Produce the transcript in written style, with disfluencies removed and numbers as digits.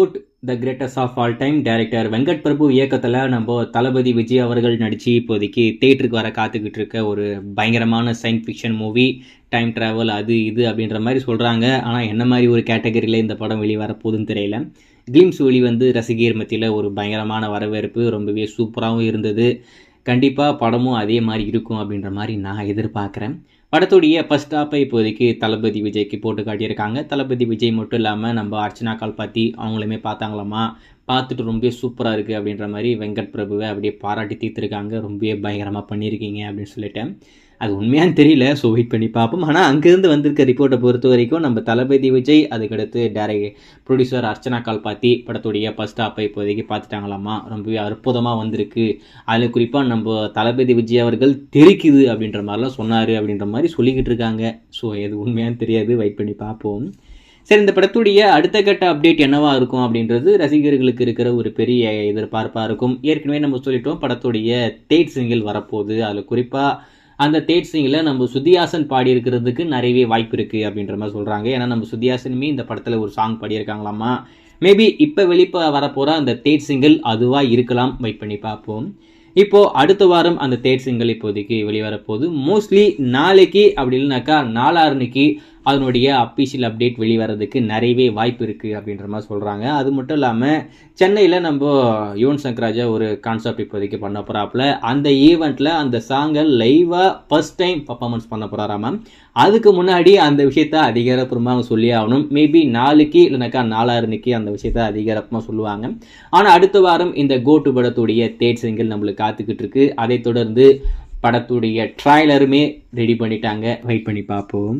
Code the greatest of all time director Venkat Prabhu இயக்கத்தில் நம்ம தளபதி விஜய் அவர்கள் நடித்து இப்போதைக்கு தேட்டருக்கு வர காத்துக்கிட்டு இருக்க ஒரு பயங்கரமான science fiction movie. Time travel அது இது அப்படின்ற மாதிரி சொல்கிறாங்க. ஆனால் என்ன மாதிரி ஒரு கேட்டகரியில் இந்த படம் வெளிவர போகுதுன்னு தெரியல. கிளிம்ஸ் வெளிவந்து ரசிகர் மத்தியில் ஒரு பயங்கரமான வரவேற்பு, ரொம்பவே சூப்பராகவும் இருந்தது. கண்டிப்பாக படமும் அதே மாதிரி இருக்கும் அப்படின்ற மாதிரி நான் எதிர்பார்க்குறேன். படத்துடைய ஃபர்ஸ்ட் ஹாப்பை இப்போதைக்கு தளபதி விஜய்க்கு போட்டு காட்டியிருக்காங்க. தளபதி விஜய் மட்டும் இல்லாமல் நம்ம அர்ச்சனா கால்பாத்தி அவங்களுமே பார்த்தாங்களாமா. பார்த்துட்டு ரொம்ப சூப்பராக இருக்குது அப்படின்ற மாதிரி வெங்கட் பிரபுவை அப்படியே பாராட்டி தீர்த்துருக்காங்க. ரொம்பவே பயங்கரமாக பண்ணியிருக்கீங்க அப்படின்னு சொல்லிட்டேன். அது உண்மையானு தெரியல, ஸோ வெயிட் பண்ணி பார்ப்போம். ஆனால் அங்கேருந்து வந்திருக்க ரிப்போர்ட்டை பொறுத்த வரைக்கும் நம்ம தளபதி விஜய், அதுக்கடுத்து ப்ரொடியூசர் அர்ச்சனா கால்பாத்தி படத்துடைய ஃபர்ஸ்ட் ஹாப்பை இப்போதைக்கு பார்த்துட்டாங்களாமா. ரொம்பவே அற்புதமாக வந்திருக்கு. அதில் குறிப்பாக நம்ம தளபதி விஜய் அவர்கள் தெரிக்குது அப்படின்ற மாதிரிலாம் சொன்னார் அப்படின்ற மாதிரி சொல்லிக்கிட்டு இருக்காங்க. ஸோ எது உண்மையானு தெரியாது, வெயிட் பண்ணி பார்ப்போம். சரி, இந்த படத்துடைய அடுத்த கட்ட அப்டேட் என்னவா இருக்கும் அப்படின்றது ரசிகர்களுக்கு இருக்கிற ஒரு பெரிய எதிர்பார்ப்பாக இருக்கும். ஏற்கனவே நம்ம சொல்லிட்டோம், படத்துடைய தேர்ட் சிங்கிள் வரப்போகுது. அதில் குறிப்பாக அந்த தேர்ட் சிங்கில் நம்ம ஸ்ருதிஹாசன் பாடியிருக்கிறதுக்கு நிறையவே வாய்ப்பு இருக்குது அப்படின்ற மாதிரி சொல்கிறாங்க. ஏன்னா நம்ம ஸ்ருதிஹாசனுமே இந்த படத்தில் ஒரு சாங் பாடியிருக்காங்களாமா. மேபி இப்போ வரப்போகிற அந்த தேர்ட் சிங்கிள் அதுவாக இருக்கலாம், வெயிட் பண்ணி பார்ப்போம். இப்போது அடுத்த வாரம் அந்த தேர்ட் சிங்கிள் இப்போதைக்கு வெளிவரப்போகுது. மோஸ்ட்லி நாளைக்கு அப்படி இல்லைனாக்கா நாளான்னைக்கு அதனுடைய அஃபிஷியல் அப்டேட் வெளிவரதுக்கு நிறையவே வாய்ப்பு இருக்குது அப்படின்ற மாதிரி சொல்கிறாங்க. அது மட்டும் இல்லாமல் சென்னையில் நம்ம யுவன் சங்கர் ராஜா ஒரு கான்செப்ட் இப்போதைக்கு பண்ண போகிறாப்புல. அந்த ஈவெண்ட்டில் அந்த சாங்கை லைவாக ஃபர்ஸ்ட் டைம் பர்ஃபார்மன்ஸ் பண்ண போகிறாராமா. அதுக்கு முன்னாடி அந்த விஷயத்த அதிகாரப்பூர்வமாக சொல்லி ஆகணும். மேபி நாளைக்கு இல்லைனாக்கா நாளான்னைக்கு அந்த விஷயத்த அதிகாரப்பூர்வமாக சொல்லுவாங்க. ஆனால் அடுத்த வாரம் இந்த கோட்டு படத்துடைய தேர்ட் சிங்கிள் நம்மளுக்கு காத்துக்கிட்டு இருக்கு. அதை தொடர்ந்து படத்துடைய ட்ரைலருமே ரெடி பண்ணிட்டாங்க, வெயிட் பண்ணி பார்ப்போம்.